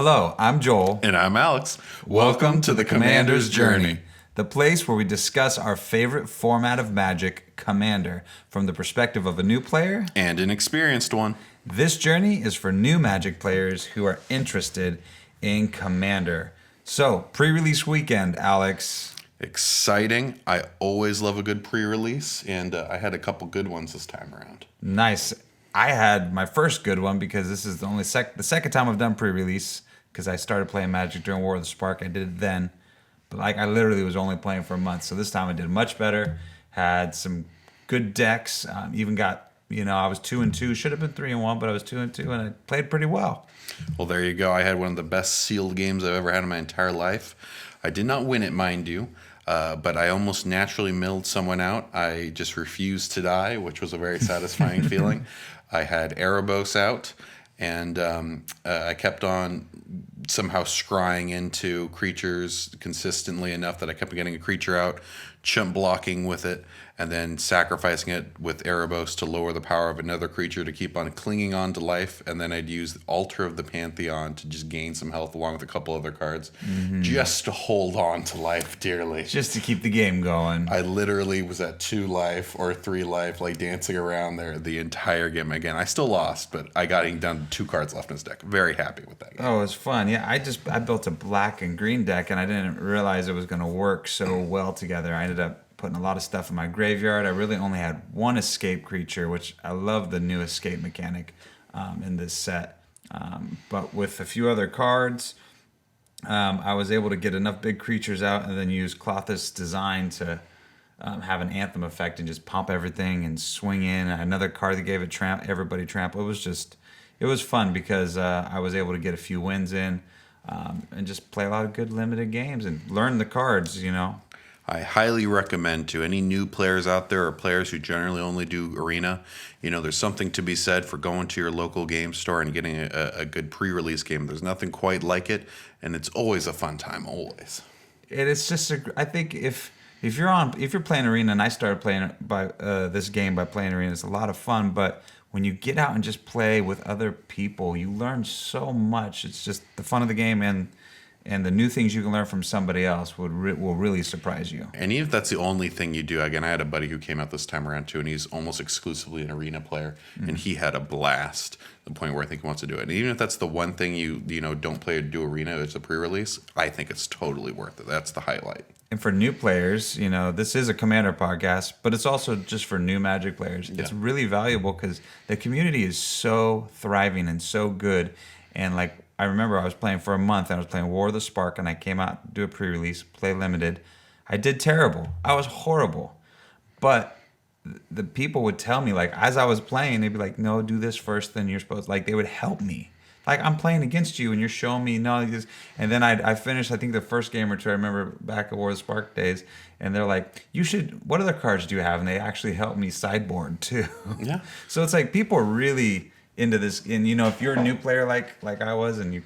Hello, I'm Joel. And I'm Alex. Welcome to the Commander's Journey. The place where we discuss our favorite format of Magic, Commander, from the perspective of a new player And an experienced one. This journey is for new Magic players who are interested in Commander. So, pre-release weekend, Alex. Exciting. I always love a good pre-release, and I had a couple good ones this time around. Nice. I had my first good one because this is the second time I've done pre-release because I started playing Magic during War of the Spark. I did it then, but I literally was only playing for a month. So this time I did much better. Had some good decks. Even got I was 2-2. Should have been 3-1, but I was 2-2, and I played pretty well. Well, there you go. I had one of the best sealed games I've ever had in my entire life. I did not win it, mind you. But I almost naturally milled someone out. I just refused to die, which was a very satisfying feeling. I had Erebos out, and I kept on somehow scrying into creatures consistently enough that I kept getting a creature out, chump blocking with it, and then sacrificing it with Erebos to lower the power of another creature to keep on clinging on to life. And then I'd use Altar of the Pantheon to just gain some health along with a couple other cards, just to hold on to life dearly. Just to keep the game going. I literally was at 2 life or 3 life, like dancing around there the entire game. Again, I still lost, but I got down to 2 cards left in his deck. Very happy with that game. Oh, it was fun. Yeah, I built a black and green deck, and I didn't realize it was going to work so well together. I ended up putting a lot of stuff in my graveyard. I really only had one escape creature, which I love the new escape mechanic in this set. But with a few other cards, I was able to get enough big creatures out and then use Klothys Design to have an Anthem effect and just pump everything and swing in. Another card that gave it everybody trample. It was fun because I was able to get a few wins in and just play a lot of good limited games and learn the cards, I highly recommend to any new players out there or players who generally only do Arena, there's something to be said for going to your local game store and getting a good pre-release game. There's nothing quite like it, and it's always a fun time, always. It's just I think if you're playing Arena, and I started playing this game by playing Arena, it's a lot of fun, but when you get out and just play with other people, you learn so much. It's just the fun of the game, and the new things you can learn from somebody else will really surprise you. And even if that's the only thing you do, again, I had a buddy who came out this time around too, and he's almost exclusively an Arena player, and he had a blast to the point where I think he wants to do it. And even if that's the one thing you don't play or do Arena, it's a pre-release, I think it's totally worth it. That's the highlight. And for new players, this is a Commander podcast, but it's also just for new Magic players. Yeah. It's really valuable because the community is so thriving and so good. And I remember I was playing for a month, and I was playing War of the Spark, and I came out to do a pre-release, play limited. I did terrible. I was horrible. But the people would tell me, as I was playing, they'd be like, no, do this first, then you're supposed to. They would help me. I'm playing against you, and you're showing me, no. And then I finished, I think, the first game or two. I remember back at War of the Spark days, and they're like, what other cards do you have? And they actually helped me sideboard, too. Yeah. So it's people are really into this, and if you're a new player like I was, and you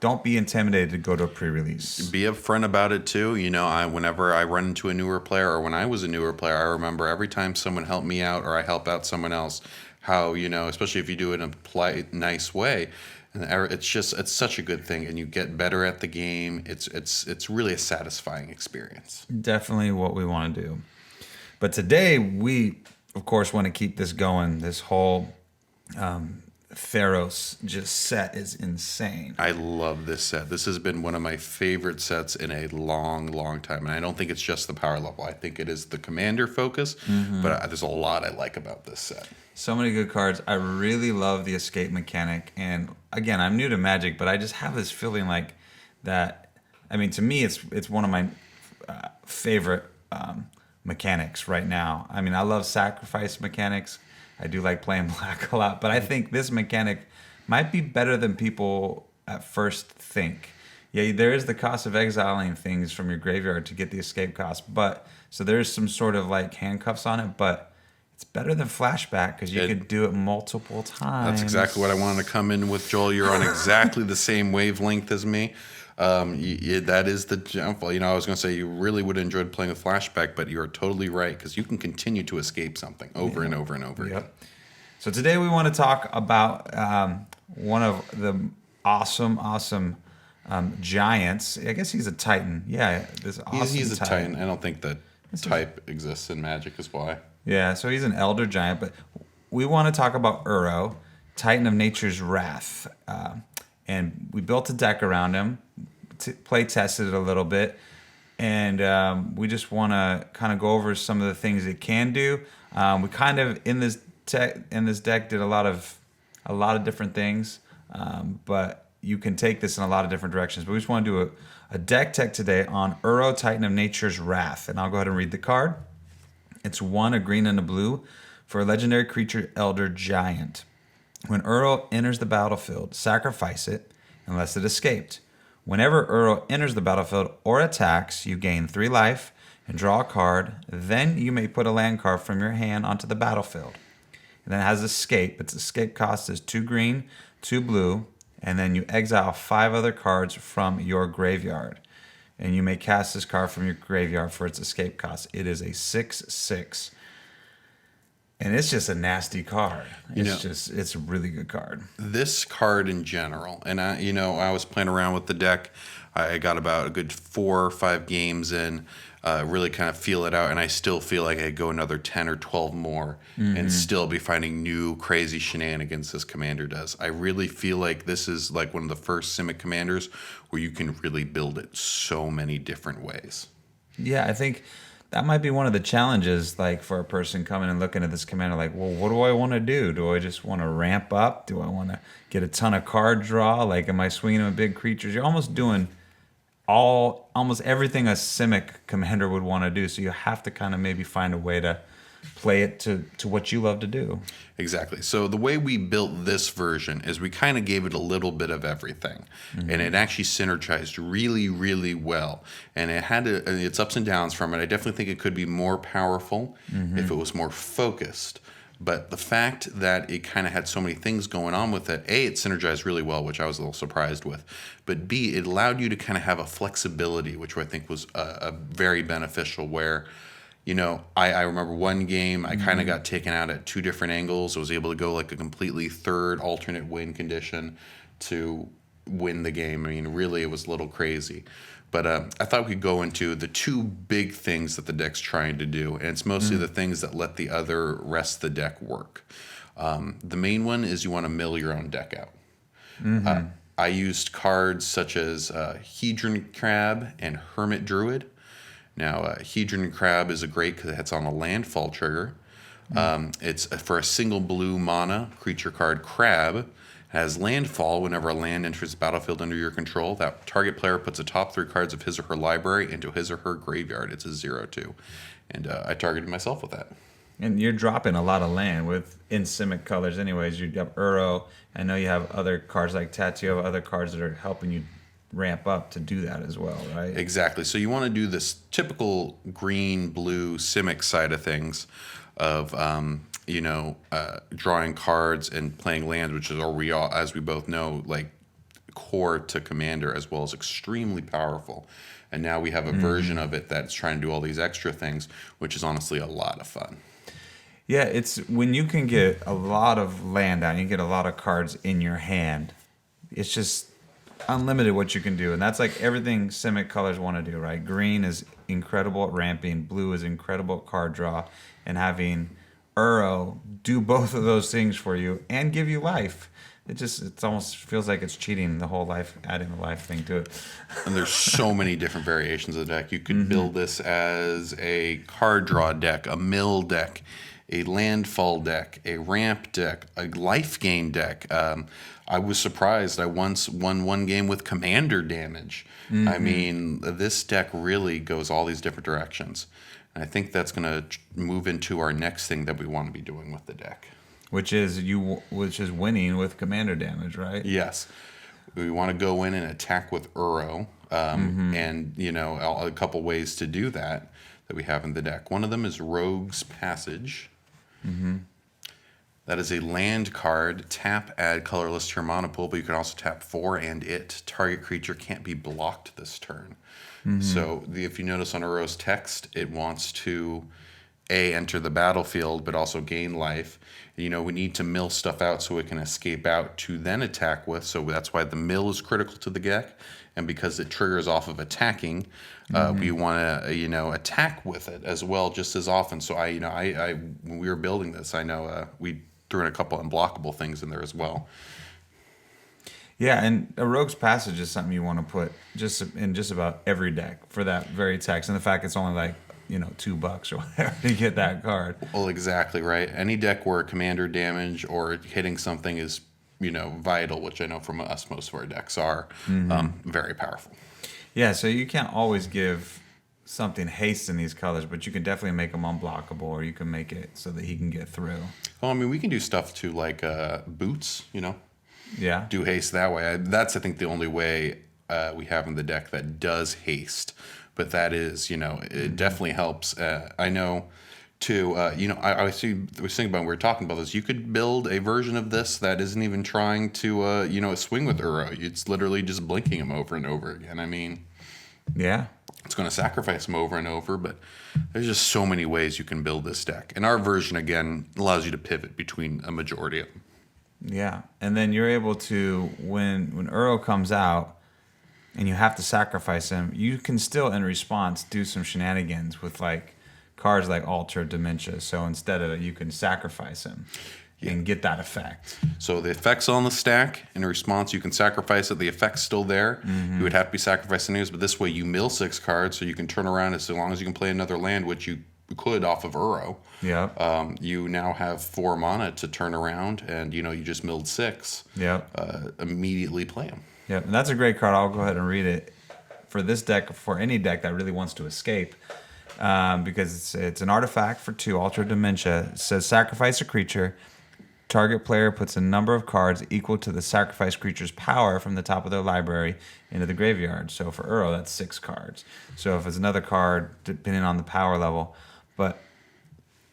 don't be intimidated to go to a pre-release. Be upfront about it too. Whenever I run into a newer player, or when I was a newer player, I remember every time someone helped me out or I helped out someone else, how especially if you do it in a polite, nice way, and it's such a good thing, and you get better at the game. It's really a satisfying experience. Definitely what we want to do. But today we, of course, want to keep this going. This whole Theros set is insane. I love this set. This has been one of my favorite sets in a long, long time. And I don't think it's just the power level. I think it is the commander focus, but there's a lot I like about this set. So many good cards. I really love the escape mechanic. And again, I'm new to Magic, but I just have this feeling that, to me, it's one of my favorite mechanics right now. I love sacrifice mechanics. I do like playing black a lot, but I think this mechanic might be better than people at first think. Yeah, there is the cost of exiling things from your graveyard to get the escape cost, but so there's some sort of handcuffs on it, but it's better than flashback because you could do it multiple times. That's exactly what I wanted to come in with, Joel. You're on exactly the same wavelength as me. That is the jump. I was going to say you really would have enjoyed playing with flashback, but you're totally right because you can continue to escape something over and over and over again. So today we want to talk about one of the awesome giants. I guess he's a Titan. Yeah, this awesome He's a Titan. Titan. I don't think that type exists in Magic is why. Yeah, so he's an Elder Giant, but we want to talk about Uro, Titan of Nature's Wrath. And we built a deck around him, play tested it a little bit, and we just want to kind of go over some of the things it can do. We kind of in this deck did a lot of different things, but you can take this in a lot of different directions. But we just want to do a deck tech today on Uro, Titan of Nature's Wrath, and I'll go ahead and read the card. It's 1, a green and a blue, for a legendary creature, Elder Giant. When Uro enters the battlefield, sacrifice it unless it escaped. Whenever Uro enters the battlefield or attacks, you gain 3 life and draw a card. Then you may put a land card from your hand onto the battlefield. And then it has escape. Its escape cost is 2 green, 2 blue, and then you exile 5 other cards from your graveyard. And you may cast this card from your graveyard for its escape cost. It is a 6/6. And it's just a nasty card. It's a really good card. This card in general, and I was playing around with the deck. I got about a good 4 or 5 games in, really kind of feel it out, and I still feel like I could go another 10 or 12 more and still be finding new crazy shenanigans this commander does. I really feel like this is like one of the first Simic commanders where you can really build it so many different ways. Yeah, I think that might be one of the challenges, like for a person coming and looking at this commander, like, well, what do I want to do? Do I just want to ramp up? Do I want to get a ton of card draw? Like, am I swinging with big creatures? You're almost doing almost everything a Simic commander would want to do. So you have to kind of maybe find a way to play it to what you love to do. Exactly. So the way we built this version is we kind of gave it a little bit of everything, and it actually synergized really, really well. And it had its ups and downs from it. I definitely think it could be more powerful if it was more focused. But the fact that it kind of had so many things going on with it, A, it synergized really well, which I was a little surprised with. But B, it allowed you to kind of have a flexibility, which I think was a very beneficial, where I remember one game I kind of got taken out at 2 different angles. I was able to go like a completely third alternate win condition to win the game. I mean, really, it was a little crazy. But I thought we could go into the 2 big things that the deck's trying to do, and it's mostly the things that let the other rest of the deck work. The main one is you want to mill your own deck out. I used cards such as Hedron Crab and Hermit Druid. Now, Hedron Crab is great because it's on a landfall trigger. It's for a single blue mana creature card, Crab. Has landfall whenever a land enters the battlefield under your control. That target player puts the top 3 cards of his or her library into his or her graveyard. It's a 0/2. And I targeted myself with that. And you're dropping a lot of land in Simic colors anyways. You have Uro. I know you have other cards like Tattoo. You have other cards that are helping you ramp up to do that as well, right? Exactly. So you want to do this typical green-blue Simic side of things of drawing cards and playing lands, which is as we both know, like core to Commander, as well as extremely powerful. And now we have a version of it that's trying to do all these extra things, which is honestly a lot of fun. Yeah, it's when you can get a lot of land down, you get a lot of cards in your hand. It's just unlimited what you can do, and that's like everything Simic colors want to do, right? Green is incredible at ramping, blue is incredible at card draw, and having Uro do both of those things for you and give you life. It almost feels like it's cheating the whole life, adding the life thing to it. And there's so many different variations of the deck. You could build this as a card draw deck, a mill deck, a landfall deck, a ramp deck, a life gain deck. I was surprised. I once won one game with commander damage. I mean, this deck really goes all these different directions. And I think that's going to move into our next thing that we want to be doing with the deck. Which is winning with commander damage, right? Yes. We want to go in and attack with Uro. And, a couple ways to do that we have in the deck. One of them is Rogue's Passage. That is a land card. Tap, add colorless to your mana pool, but you can also tap 4 and it. Target creature can't be blocked this turn. So if you notice on Uro's text, it wants to enter the battlefield, but also gain life. You know, we need to mill stuff out so it can escape out to then attack with. So that's why the mill is critical to the deck. And because it triggers off of attacking, we want to, attack with it as well just as often. So I when we were building this, I know we threw in a couple unblockable things in there as well. Yeah, and a Rogue's Passage is something you want to put in just about every deck for that very text. And the fact it's only like, $2 or whatever to get that card. Well, exactly right. Any deck where commander damage or hitting something is, vital, which I know from us most of our decks are very powerful. Yeah, so you can't always give something haste in these colors, but you can definitely make them unblockable, or you can make it so that he can get through. Well, I mean, we can do stuff too, like boots, Yeah. do haste that way. That's, I think, the only way we have in the deck that does haste. But that is, it definitely helps. I know, too, I was thinking about when we were talking about this, you could build a version of this that isn't even trying to, swing with Uro. It's literally just blinking him over and over again. I mean, yeah, it's going to sacrifice him over and over, but there's just so many ways you can build this deck. And our version, again, allows you to pivot between a majority of them. Yeah, and then you're able to, when Uro comes out and you have to sacrifice him, you can still, in response, do some shenanigans with like cards like Altar of Dementia. So instead of it, you can sacrifice him and get that effect. So the effect's on the stack. In response, you can sacrifice it. The effect's still there. You would have to be sacrificing these, but this way you mill 6 cards, so you can turn around as long as you can play another land, which you could off of Uro. Yeah. You now have 4 mana to turn around, and you just milled 6. Yeah. Immediately play them. Yeah, and that's a great card. I'll go ahead and read it for this deck, for any deck that really wants to escape, because it's an artifact for 2, Altar of Dementia. It says sacrifice a creature. Target player puts a number of cards equal to the sacrificed creature's power from the top of their library into the graveyard. So for Uro, that's 6 cards. So if it's another card, depending on the power level. But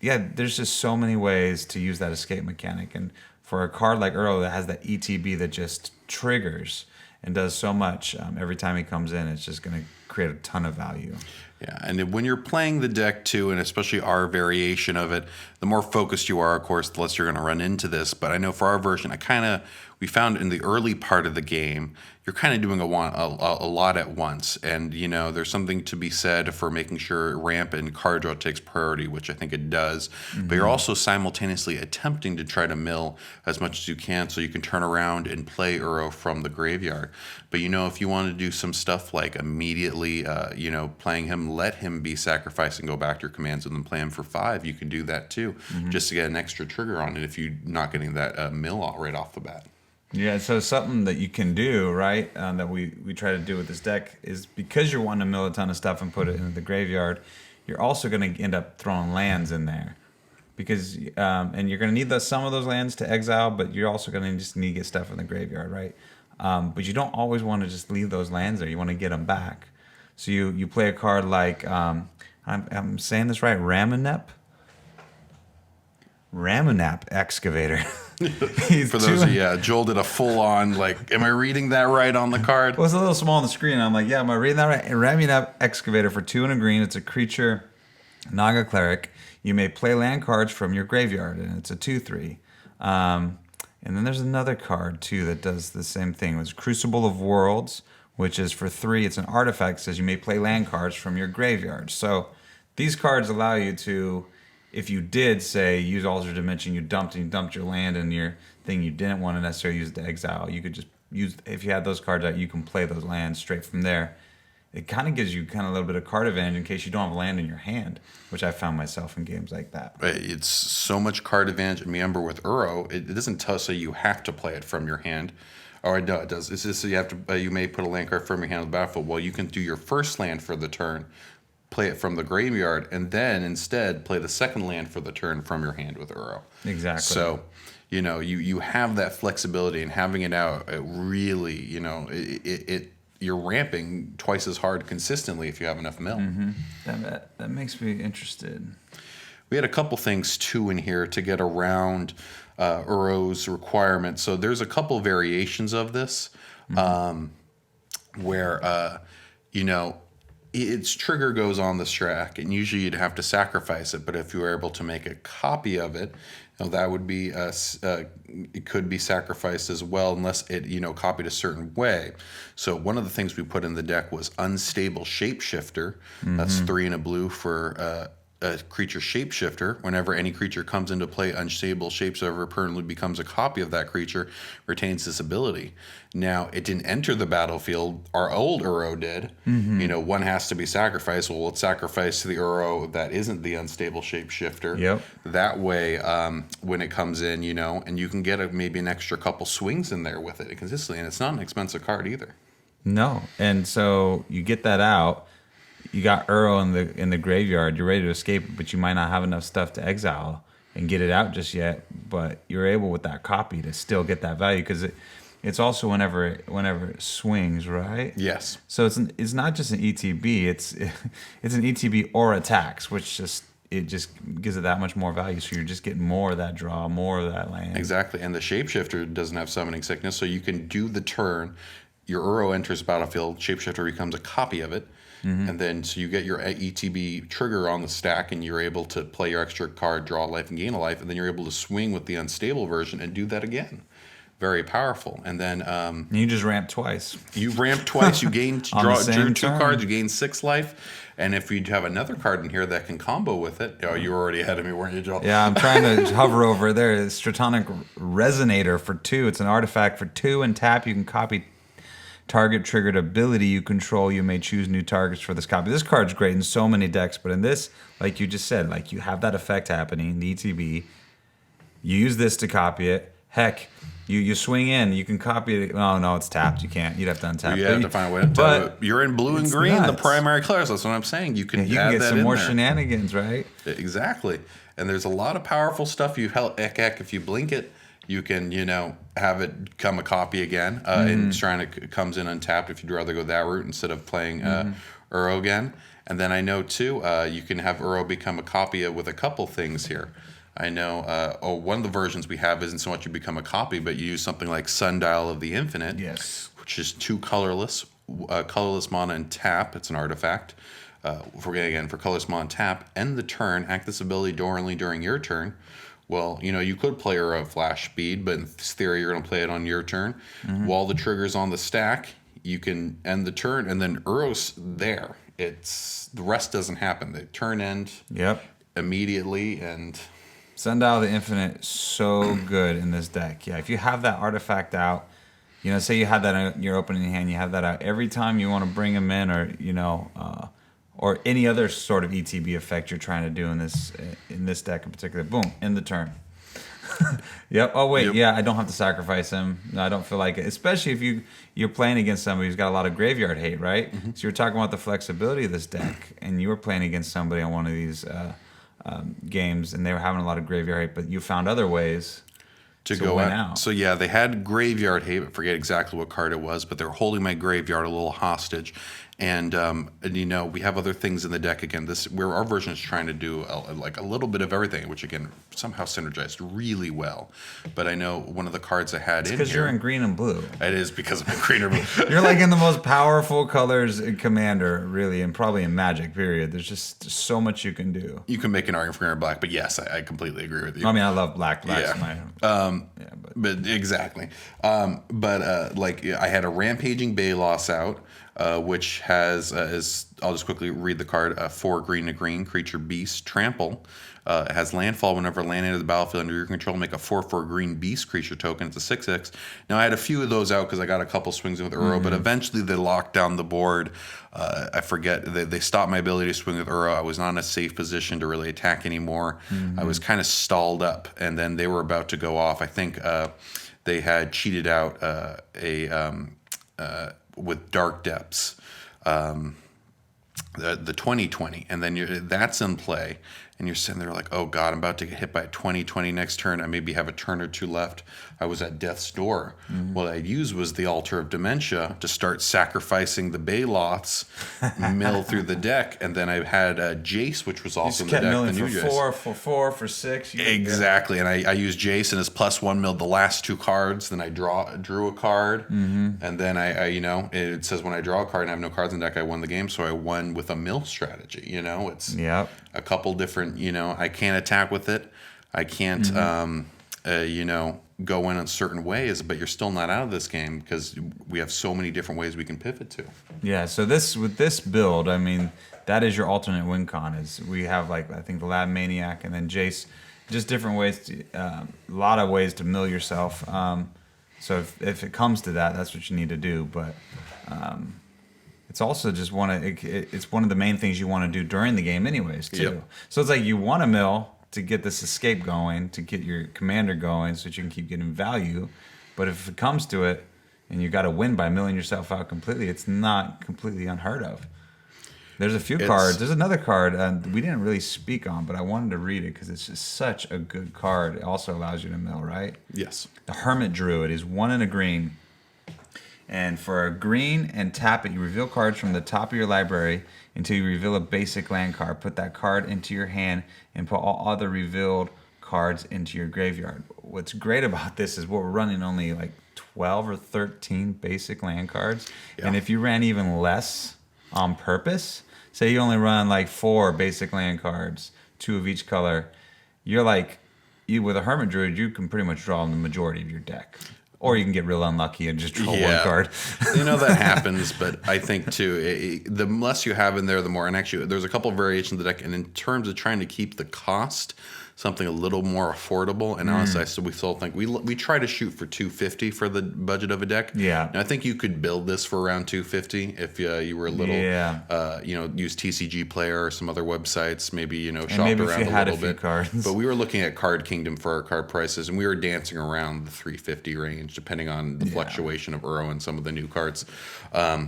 yeah, there's just so many ways to use that escape mechanic. And for a card like Uro that has that ETB that just triggers and does so much every time he comes in, it's just going to create a ton of value. Yeah, and when you're playing the deck too, and especially our variation of it, the more focused you are, of course, the less you're going to run into this. But I know for our version, we found in the early part of the game, you're kind of doing a lot at once. And, there's something to be said for making sure ramp and card draw takes priority, which I think it does. But you're also simultaneously attempting to try to mill as much as you can so you can turn around and play Uro from the graveyard. But, if you want to do some stuff like immediately, playing him, let him be sacrificed and go back to your commands and then play him for 5, you can do that too, just to get an extra trigger on it if you're not getting that mill right off the bat. Yeah, so something that you can do, right, that we try to do with this deck is, because you're wanting to mill a ton of stuff and put it into the graveyard, you're also going to end up throwing lands in there. Because and you're going to need some of those lands to exile, but you're also going to just need to get stuff in the graveyard, right? But you don't always want to just leave those lands there. You want to get them back. So you play a card like, I'm saying this right, Ramunap Excavator. For those, Joel did a full-on, am I reading that right on the card? Well, it's a little small on the screen. I'm like, yeah, am I reading that right? Ramunap Excavator for 2 and a green. It's a creature, Naga Cleric. You may play land cards from your graveyard, and it's a 2/3. And then there's another card, too, that does the same thing. It's Crucible of Worlds, which is for 3. It's an artifact that says you may play land cards from your graveyard. So these cards allow you to, if you did, say, use Altar of Dimension, you dumped your land and your thing you didn't want to necessarily use to exile, you could just use, if you had those cards out, you can play those lands straight from there. It kind of gives you a little bit of card advantage in case you don't have land in your hand, which I found myself in games like that. It's so much card advantage. Remember, with Uro, it doesn't say you have to play it from your hand. Or no, it does. It's just you have to. You may put a land card from your hand on the battlefield. Well, you can do your first land for the turn, play it from the graveyard, and then instead play the second land for the turn from your hand with Uro. Exactly. So, you have that flexibility, and having it out, it really, you're ramping twice as hard consistently if you have enough mill. That makes me interested. We had a couple things too in here to get around Uro's requirement. So there's a couple variations of this where, its trigger goes on the stack, and usually you'd have to sacrifice it. But if you were able to make a copy of it, that would be it could be sacrificed as well, unless it copied a certain way. So one of the things we put in the deck was Unstable Shapeshifter. That's 3 and a blue for a creature shapeshifter. Whenever any creature comes into play, unstable shapeshifter permanently becomes a copy of that creature, retains this ability. Now, it didn't enter the battlefield. Our old Uro did. One has to be sacrificed. Well, let's sacrifice the Uro that isn't the unstable shapeshifter. Yep. That way, when it comes in, and you can get maybe an extra couple swings in there with it consistently, and it's not an expensive card either. No, and so you get that out. You got Uro in the graveyard. You're ready to escape it, but you might not have enough stuff to exile and get it out just yet. But you're able with that copy to still get that value because it's also whenever it swings, right? Yes. So it's not just an ETB. It's an ETB or attacks, which just gives it that much more value. So you're just getting more of that draw, more of that land. Exactly, and the shapeshifter doesn't have summoning sickness, so you can do the turn. Your Uro enters the battlefield. Shapeshifter becomes a copy of it. And then so you get your ETB trigger on the stack, and you're able to play your extra card, draw a life, and gain a life, and then you're able to swing with the unstable version and do that again. Very powerful. And then you just ramp twice. You ramp twice. You gain drew 2 turn. cards. You gain 6 life. And if you have another card in here that can combo with it, you were already ahead of me, weren't you, Joel? Yeah, I'm trying to hover over there. It's Stratonic Resonator for 2. It's an artifact for 2 and tap. You can copy target triggered ability you control. You may choose new targets for this copy. This card's great in so many decks, but in this, like you just said, like you have that effect happening, the ETB. You use this to copy it. Heck, you swing in, you can copy it. Oh no, it's tapped. You can't. You'd have to untap. You have to find a way to do it. You're in blue and green, the primary colors. That's what I'm saying. You can get some more shenanigans, right? Exactly. And there's a lot of powerful stuff. Heck, if you blink it, you can, have it become a copy again. And Shrine comes in untapped if you'd rather go that route instead of playing Uro again. And then I know, too, you can have Uro become a copy with a couple things here. I know one of the versions we have isn't so much you become a copy, but you use something like Sundial of the Infinite. Yes. Which is 2 colorless mana and tap. It's an artifact. For colorless mana and tap. End the turn. Act this ability only during your turn. Well, you could play Uro Flash Speed, but in theory, you're going to play it on your turn. While the trigger's on the stack, you can end the turn, and then Uro's there. The rest doesn't happen. The turn end immediately, and Sundial of the Infinite, so good in this deck. Yeah, if you have that artifact out, say you have that in your opening hand, you have that out every time you want to bring him in, or any other sort of ETB effect you're trying to do in this deck in particular. Boom, end the turn. Yep. Oh wait, yeah, I don't have to sacrifice him. No, I don't feel like it. Especially if you're playing against somebody who's got a lot of graveyard hate, right? So you're talking about the flexibility of this deck, and you were playing against somebody on one of these games, and they were having a lot of graveyard hate, but you found other ways to go out. So yeah, they had graveyard hate. I forget exactly what card it was, but they were holding my graveyard a little hostage. And we have other things in the deck. Again, where our version is trying to do a little bit of everything, which again somehow synergized really well. But I know one of the cards I had in here. Because you're in green and blue. It is because I'm in green and blue. You're like in the most powerful colors in Commander, really, and probably in Magic. Period. There's just so much you can do. You can make an argument for green or black, but yes, I completely agree with you. I mean, I love black. Black's but exactly. I had a Rampaging Balos out. Which has, I'll just quickly read the card, 4 green to green, creature beast, trample. It has landfall whenever land into the battlefield under your control, make a 4/4 green beast creature token. It's a 6/6. Now, I had a few of those out because I got a couple swings with Uro, but eventually they locked down the board. I forget, they stopped my ability to swing with Uro. I was not in a safe position to really attack anymore. I was kind of stalled up, and then they were about to go off. I think they had cheated out with Dark Depths, the 2020, and then that's in play. and you're sitting there like, oh God, I'm about to get hit by a 20 next turn. I maybe have a turn or two left. I was at death's door. What I used was the Altar of Dementia to start sacrificing the Baloths, mill through the deck, and then I had Jace, which was also in the deck. Milling the new for Jace. 4, for 6. Exactly, and I used Jace and his +1 milled the last 2 cards. Then I drew a card, and then I it says when I draw a card and I have no cards in the deck, I won the game. So I won with a mill strategy. It's a couple different. I can't attack with it. I can't go in certain ways, but you're still not out of this game because we have so many different ways we can pivot to. Yeah. So with this build, I mean, that is your alternate win con. Is we have I think the Lab Maniac and then Jace, just different ways to a lot of ways to mill yourself. So if it comes to that, that's what you need to do. But it's also just it's one of the main things you want to do during the game, anyways, too. Yep. So it's like you want to mill to get this escape going, to get your commander going, so that you can keep getting value. But if it comes to it, and you got to win by milling yourself out completely, it's not completely unheard of. There's a few cards. There's another card we didn't really speak on, but I wanted to read it because it's just such a good card. It also allows you to mill, right? Yes. The Hermit Druid is 1 and a green. And for a green and tap it, you reveal cards from the top of your library until you reveal a basic land card. Put that card into your hand and put all other revealed cards into your graveyard. What's great about this is we're running only 12 or 13 basic land cards. Yeah. And if you ran even less on purpose, say you only run 4 basic land cards, 2 of each color, you're with a Hermit Druid, you can pretty much draw the majority of your deck. Or you can get real unlucky and just draw 1 card. That happens, but I think, too, the less you have in there, the more. And actually, there's a couple of variations of the deck. And in terms of trying to keep the cost something a little more affordable, and honestly, we still think we try to shoot for $250 for the budget of a deck. Yeah. And I think you could build this for around $250 if you were a little, use TCG Player or some other websites, maybe shop maybe around if you a had little a few bit. Cards. But we were looking at Card Kingdom for our card prices, and we were dancing around the $350 range, depending on the fluctuation of Uro and some of the new cards. I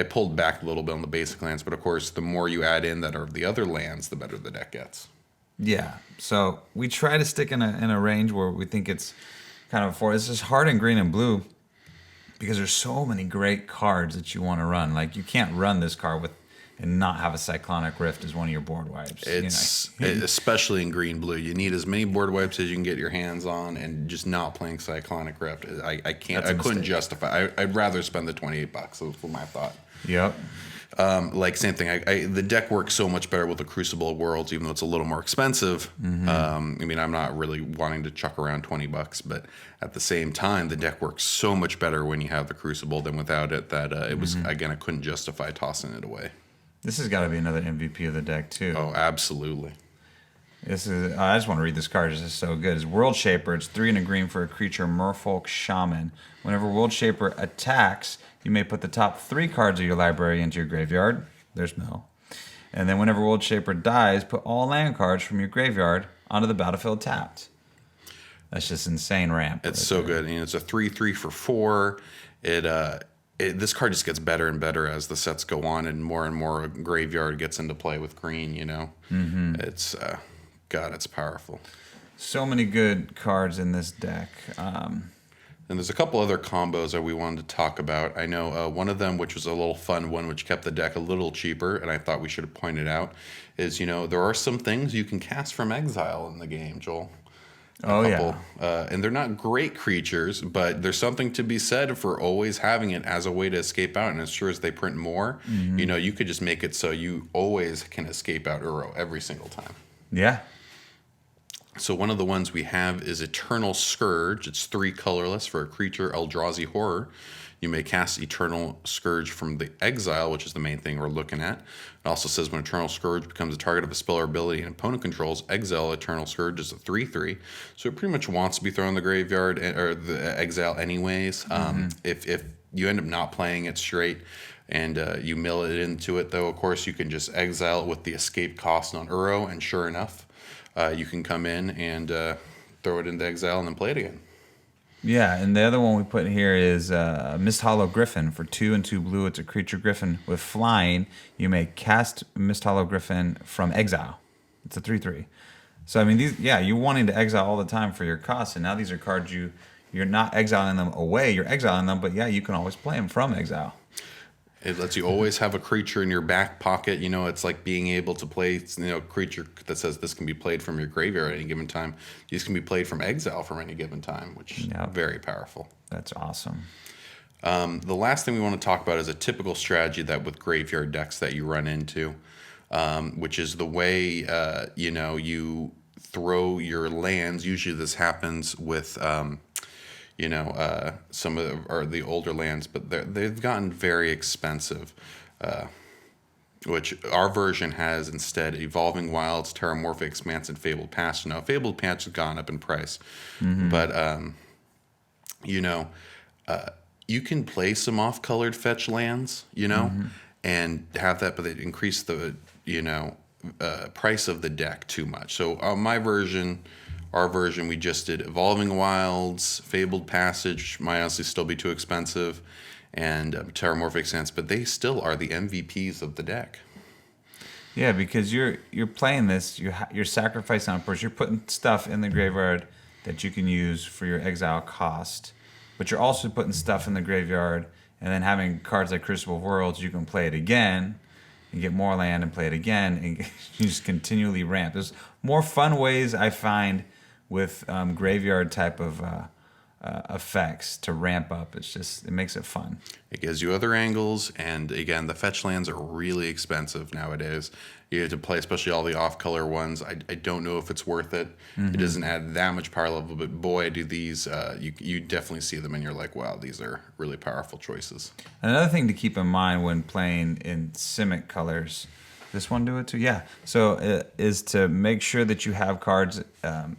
pulled back a little bit on the basic lands, but of course, the more you add in that are the other lands, the better the deck gets. Yeah, so we try to stick in a range where we think it's kind of it's just hard in green and blue because there's so many great cards that you want to run. You can't run this card and not have a Cyclonic Rift as one of your board wipes. Especially in green blue, you need as many board wipes as you can get your hands on, and just not playing Cyclonic Rift. I couldn't justify. I'd rather spend the $28. That's my thought. Yep. Same thing. The deck works so much better with the Crucible of Worlds, even though it's a little more expensive. I'm not really wanting to chuck around $20, but at the same time, the deck works so much better when you have the Crucible than without it. That it was I couldn't justify tossing it away. This has got to be another MVP of the deck too. Oh, absolutely. This is. I just want to read this card. This is so good. It's World Shaper. It's 3 and a green for a creature, Merfolk Shaman. Whenever World Shaper attacks, you may put the top 3 cards of your library into your graveyard. There's Mill. And then whenever World Shaper dies, put all land cards from your graveyard onto the battlefield tapped. That's just insane ramp. It's so good. It's a 3/3 for 4. This card just gets better and better as the sets go on, and more graveyard gets into play with green. It's it's powerful. So many good cards in this deck. And there's a couple other combos that we wanted to talk about. I know one of them, which was a little fun one, which kept the deck a little cheaper, and I thought we should have pointed out, is, there are some things you can cast from exile in the game, Joel. Yeah. And they're not great creatures, but there's something to be said for always having it as a way to escape out. And as sure as they print more, you could just make it so you always can escape out Uro every single time. Yeah. So one of the ones we have is Eternal Scourge. It's 3 colorless for a creature, Eldrazi Horror. You may cast Eternal Scourge from the exile, which is the main thing we're looking at. It also says when Eternal Scourge becomes a target of a spell or ability and opponent controls, exile Eternal Scourge is a 3/3. So it pretty much wants to be thrown in the graveyard or the exile anyways. If you end up not playing it straight and you mill it into it, though, of course, you can just exile it with the escape cost on Uro, and sure enough, you can come in and throw it into exile and then play it again. Yeah, and the other one we put in here is Mist Hollow Griffin for 2 and 2 blue. It's a creature griffin with flying. You may cast Mist Hollow Griffin from exile. It's a 3/3. So I mean, these, yeah, you're wanting to exile all the time for your costs, and now these are cards you're not exiling them away. You're exiling them, but yeah, you can always play them from exile. It lets you always have a creature in your back pocket. You know, it's like being able to play, creature that says this can be played from your graveyard at any given time. These can be played from exile from any given time, which is very powerful. That's awesome. The last thing we want to talk about is a typical strategy that with graveyard decks that you run into, which is the way, you throw your lands. Usually this happens with... some of the older lands, but they've gotten very expensive, which our version has instead Evolving Wilds, Terramorphic Expanse, and Fabled Passage. Now, Fabled Passage has gone up in price, but, you can play some off-colored fetch lands, and have that, but they increase the, price of the deck too much. So our version, we just did Evolving Wilds, Fabled Passage, might honestly still be too expensive, and Terramorphic Sense, but they still are the MVPs of the deck. Yeah, because you're playing this, you're sacrificing on purpose. You're putting stuff in the graveyard that you can use for your exile cost, but you're also putting stuff in the graveyard and then having cards like Crucible of Worlds, you can play it again and get more land and play it again, and you just continually ramp. There's more fun ways I find with graveyard type of effects to ramp up. It makes it fun. It gives you other angles, and again, the fetch lands are really expensive nowadays. You have to play, especially all the off-color ones. I don't know if it's worth it. It doesn't add that much power level, but boy, do these, you definitely see them and you're like, wow, these are really powerful choices. Another thing to keep in mind when playing in Simic colors, this one do it too? Yeah. So is to make sure that you have cards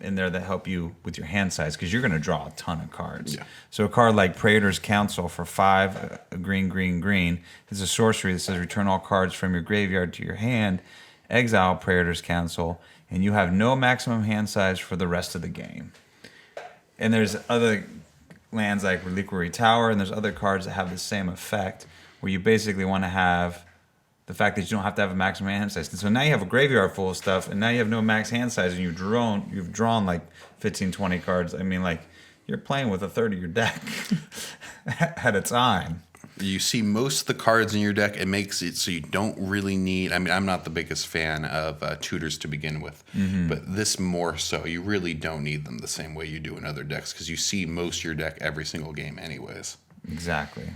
in there that help you with your hand size, because you're going to draw a ton of cards. Yeah. So a card like Praetor's Council for 5, green, is a sorcery that says return all cards from your graveyard to your hand, exile Praetor's Council, and you have no maximum hand size for the rest of the game. And there's other lands like Reliquary Tower, and there's other cards that have the same effect, where you basically want to have the fact that you don't have to have a maximum hand size. And so now you have a graveyard full of stuff, and now you have no max hand size, and you've drawn like 15, 20 cards. I mean, like, you're playing with a third of your deck at a time. You see most of the cards in your deck, it makes it so you don't really need... I mean, I'm not the biggest fan of tutors to begin with, but this more so. You really don't need them the same way you do in other decks, because you see most of your deck every single game anyways. Exactly.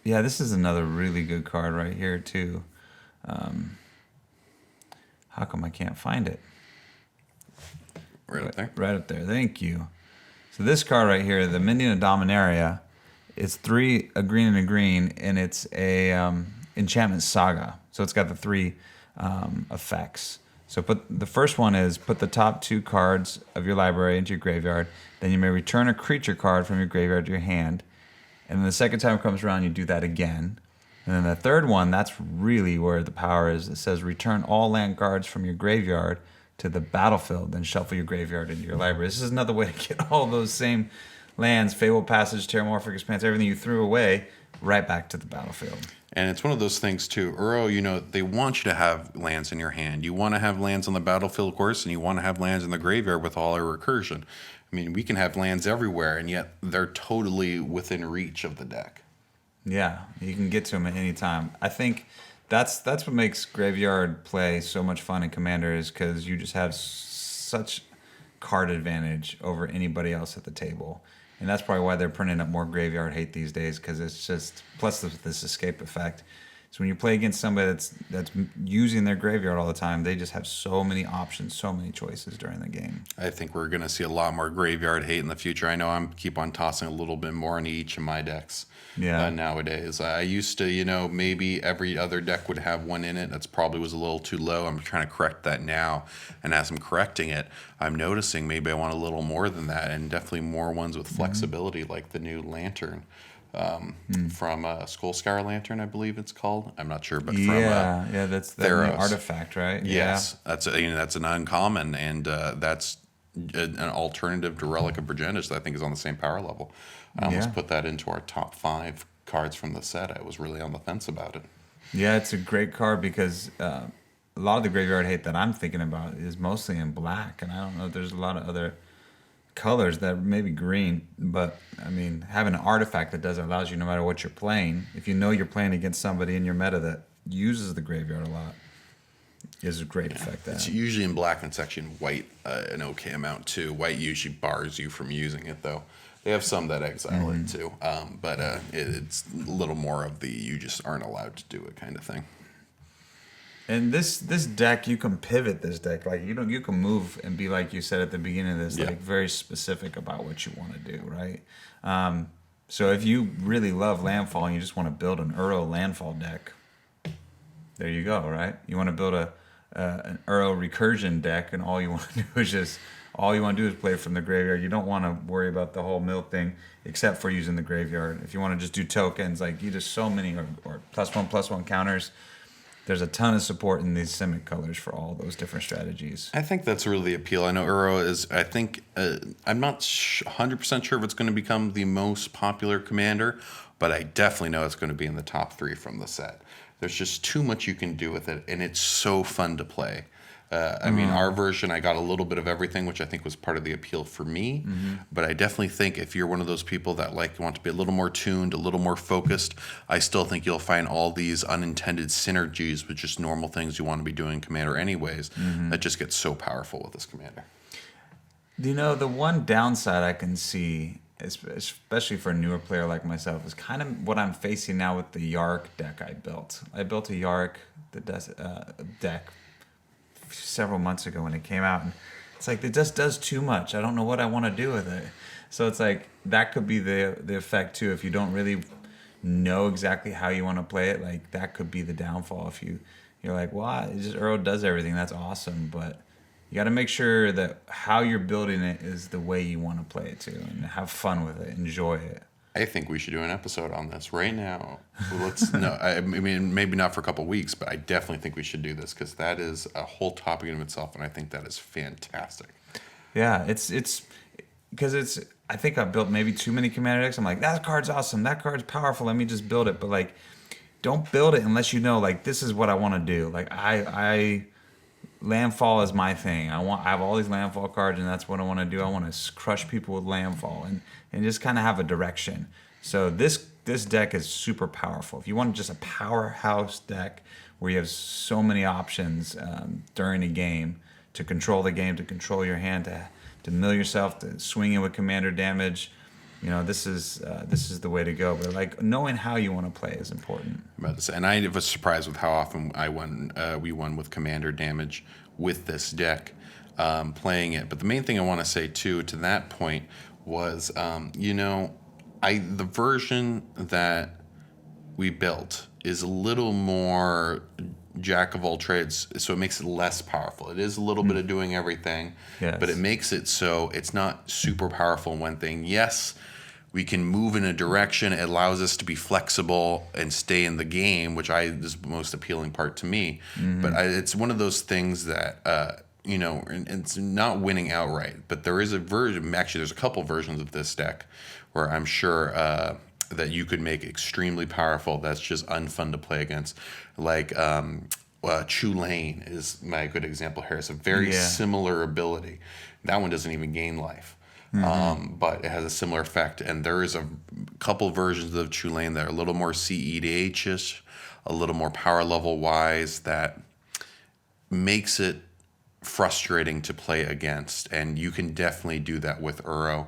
Yeah, this is another really good card right here, too. How come I can't find it? Right up there? Right up there. Thank you. So this card right here, the Minion of Dominaria, it's 3, a green and a green, and it's a enchantment saga. So it's got the 3 effects. So the first one is put the top 2 cards of your library into your graveyard. Then you may return a creature card from your graveyard to your hand. And then the second time it comes around, you do that again. And then the third one, that's really where the power is. It says return all land cards from your graveyard to the battlefield, then shuffle your graveyard into your library. This is another way to get all those same lands, Fabled Passage, Terramorphic Expanse, everything you threw away, right back to the battlefield. And it's one of those things, too. Uro, they want you to have lands in your hand. You want to have lands on the battlefield, of course, and you want to have lands in the graveyard with all our recursion. I mean, we can have lands everywhere, and yet they're totally within reach of the deck. Yeah, you can get to them at any time. I think that's what makes graveyard play so much fun in Commander, is because you just have such card advantage over anybody else at the table. And that's probably why they're printing up more graveyard hate these days, because it's just, plus this escape effect. So when you play against somebody that's using their graveyard all the time, they just have so many options, so many choices during the game. I think we're going to see a lot more graveyard hate in the future. I know I'm keep on tossing a little bit more into each of my decks nowadays. I used to, maybe every other deck would have one in it. That's probably was a little too low. I'm trying to correct that now. And as I'm correcting it, I'm noticing maybe I want a little more than that, and definitely more ones with flexibility, like the new Lantern. From Skullscar Lantern, I believe it's called. I'm not sure, but from that's the Theros. artifact, right? Yes, that's an uncommon, and that's an alternative to Relic of Progenitus that I think is on the same power level. I almost put that into our top 5 cards from the set. I was really on the fence about it. Yeah, it's a great card because a lot of the graveyard hate that I'm thinking about is mostly in black, and I don't know if there's a lot of other colors that maybe green, but I mean, having an artifact that does it allows you, no matter what you're playing, if you know you're playing against somebody in your meta that uses the graveyard a lot, is a great effect. It's usually in black, and it's actually in white an okay amount too. White usually bars you from using it, though. They have some that exile it too, but it's a little more of the you just aren't allowed to do it kind of thing. And this deck, you can pivot this deck. Like you can move and be, like you said at the beginning of this, like very specific about what you want to do, right? So if you really love landfall and you just want to build an Uro landfall deck, there you go, right? You want to build an Uro recursion deck, and all you want to do is play from the graveyard. You don't want to worry about the whole mill thing, except for using the graveyard. If you want to just do tokens, like you just so many or +1/+1 counters. There's a ton of support in these Simic colors for all those different strategies. I think that's really the appeal. I know Uro is, I think, I'm not 100% sure if it's going to become the most popular commander, but I definitely know it's going to be in the top 3 from the set. There's just too much you can do with it, and it's so fun to play. I mean, our version, I got a little bit of everything, which I think was part of the appeal for me. But I definitely think if you're one of those people that want to be a little more tuned, a little more focused, I still think you'll find all these unintended synergies with just normal things you want to be doing in Commander anyways that just get so powerful with this Commander. You know, the one downside I can see, especially for a newer player like myself, is kind of what I'm facing now with the Yark deck I built. I built a Yark deck several months ago when it came out, and it's like it just does too much. I don't know what I want to do with it. So it's like that could be the effect too. If you don't really know exactly how you want to play it, like that could be the downfall. If you're like, well, it just Earl does everything, that's awesome, but you got to make sure that how you're building it is the way you want to play it too, and have fun with it, enjoy it. I think we should do an episode on this right now. I mean, maybe not for a couple of weeks, but I definitely think we should do this because that is a whole topic in itself, and I think that is fantastic. Yeah, it's because I think I built maybe too many commander decks. I'm like, that card's awesome, that card's powerful, let me just build it. But like, don't build it unless you know, like, this is what I want to do. Like I landfall is my thing. I have all these landfall cards, and that's what I want to do. I want to crush people with landfall and just kind of have a direction. So this deck is super powerful. If you want just a powerhouse deck where you have so many options during a game to control the game, to control your hand, to mill yourself, to swing in with commander damage, you know, this is the way to go. But like, knowing how you want to play is important. And I was surprised with how often we won with commander damage with this deck, playing it. But the main thing I want to say too, to that point, was the version that we built is a little more jack of all trades, so it makes it less powerful. It is a little bit of doing everything, but it makes it so it's not super powerful in one thing. Yes, we can move in a direction. It allows us to be flexible and stay in the game, which is the most appealing part to me. But it's one of those things that and it's not winning outright, but there is a version. Actually, there's a couple versions of this deck where I'm sure that you could make extremely powerful. That's just unfun to play against. Like Chulane is my good example here. It's a very similar ability. That one doesn't even gain life, but it has a similar effect. And there is a couple versions of Chulane that are a little more CEDH-ish, a little more power level wise, that makes it frustrating to play against, and you can definitely do that with Uro.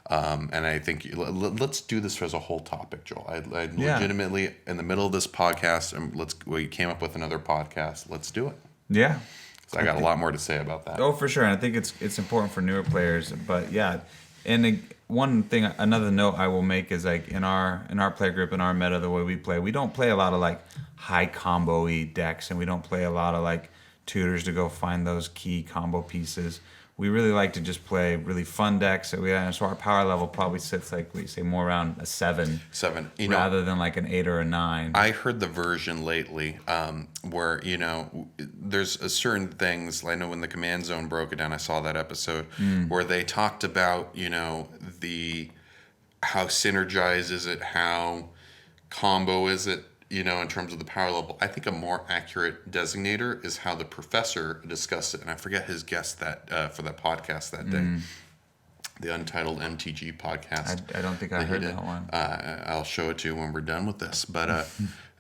And I think let's do this as a whole topic, Joel. I legitimately, in the middle of this podcast, we came up with another podcast. Let's do it. Yeah. So I got a lot more to say about that. Oh, for sure. And I think it's important for newer players. But yeah, and another note I will make is, like, in our play group, in our meta, the way we don't play a lot of like high combo-y decks, and we don't play a lot of like tutors to go find those key combo pieces. We really like to just play really fun decks. So our power level probably sits like we say more around a 7. 7. Rather than like an 8 or a 9. I heard the version lately where, there's a certain things. I know when the Command Zone broke it down, I saw that episode where they talked about, how synergize is it, how combo is it, in terms of the power level. I think a more accurate designator is how the professor discussed it. And I forget his guest for that podcast that day. The Untitled MTG podcast. I don't think I heard that one. I'll show it to you when we're done with this. But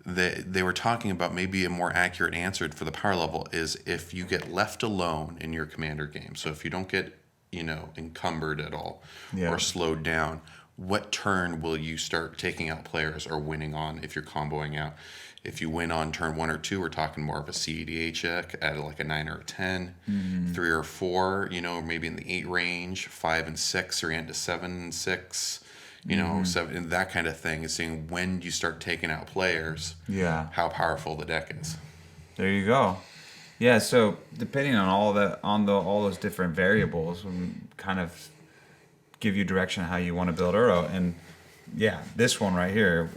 they were talking about maybe a more accurate answer for the power level is if you get left alone in your commander game. So if you don't get, encumbered at all or slowed down, what turn will you start taking out players or winning on if you're comboing out? If you win on turn 1 or 2, we're talking more of a CEDH deck at like a 9 or a 10, 3 or 4, maybe in the 8 range, 5 and 6, or into 7 and 6, 7, and that kind of thing is seeing when you start taking out players, how powerful the deck is. There you go. Yeah, so depending on all those different variables, we kind of give you direction on how you want to build Uro. And this one right here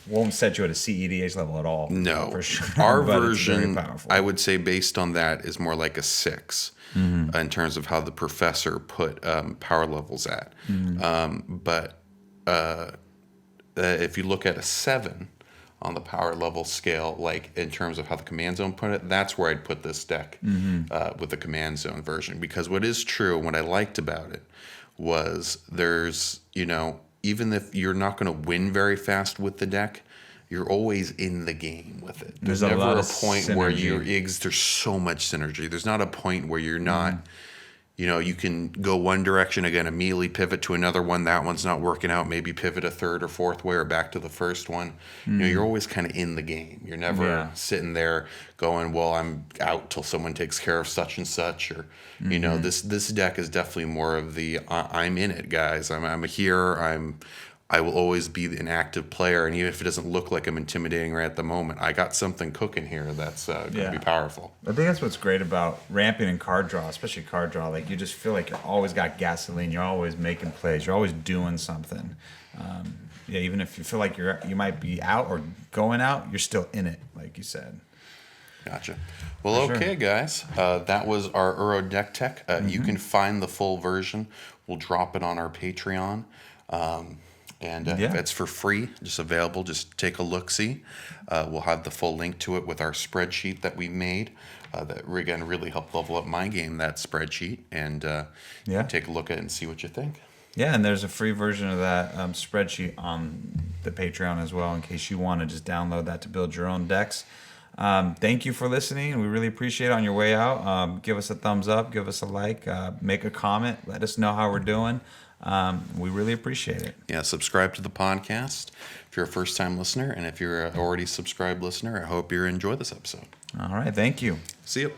won't set you at a CEDH level at all. No, for sure. Our version, I would say, based on that, is more like a 6 in terms of how the professor put power levels at. But if you look at a 7 on the power level scale, like in terms of how the Command Zone put it, that's where I'd put this deck with the Command Zone version. Because what is true, and what I liked about it, was there's, even if you're not going to win very fast with the deck, you're always in the game with it. There's never a point where there's so much synergy. There's not a point where you're not, you can go one direction again, immediately pivot to another one. That one's not working out. Maybe pivot a third or fourth way or back to the first one. You're always kind of in the game. You're never sitting there going, well, I'm out till someone takes care of such and such. Or, this deck is definitely more of the I'm in it, guys. I'm here. I will always be an active player, and even if it doesn't look like I'm intimidating right at the moment, I got something cooking here that's going to be powerful. I think that's what's great about ramping and card draw, especially card draw. Like, you just feel like you're always got gasoline. You're always making plays. You're always doing something. Even if you feel like you might be out or going out, you're still in it, like you said. Gotcha. Well, okay, guys. That was our Uro deck tech. You can find the full version. We'll drop it on our Patreon. And it's for free, just available. Just take a look-see. We'll have the full link to it with our spreadsheet that we made. That again really helped level up my game. That spreadsheet, and take a look at it and see what you think. Yeah, and there's a free version of that spreadsheet on the Patreon as well, in case you want to just download that to build your own decks. Thank you for listening. We really appreciate it. On your way out, give us a thumbs up, give us a like, make a comment, let us know how we're doing. We really appreciate it. Yeah, subscribe to the podcast if you're a first-time listener, and if you're an already subscribed listener, I hope you enjoy this episode. All right, thank you. See you.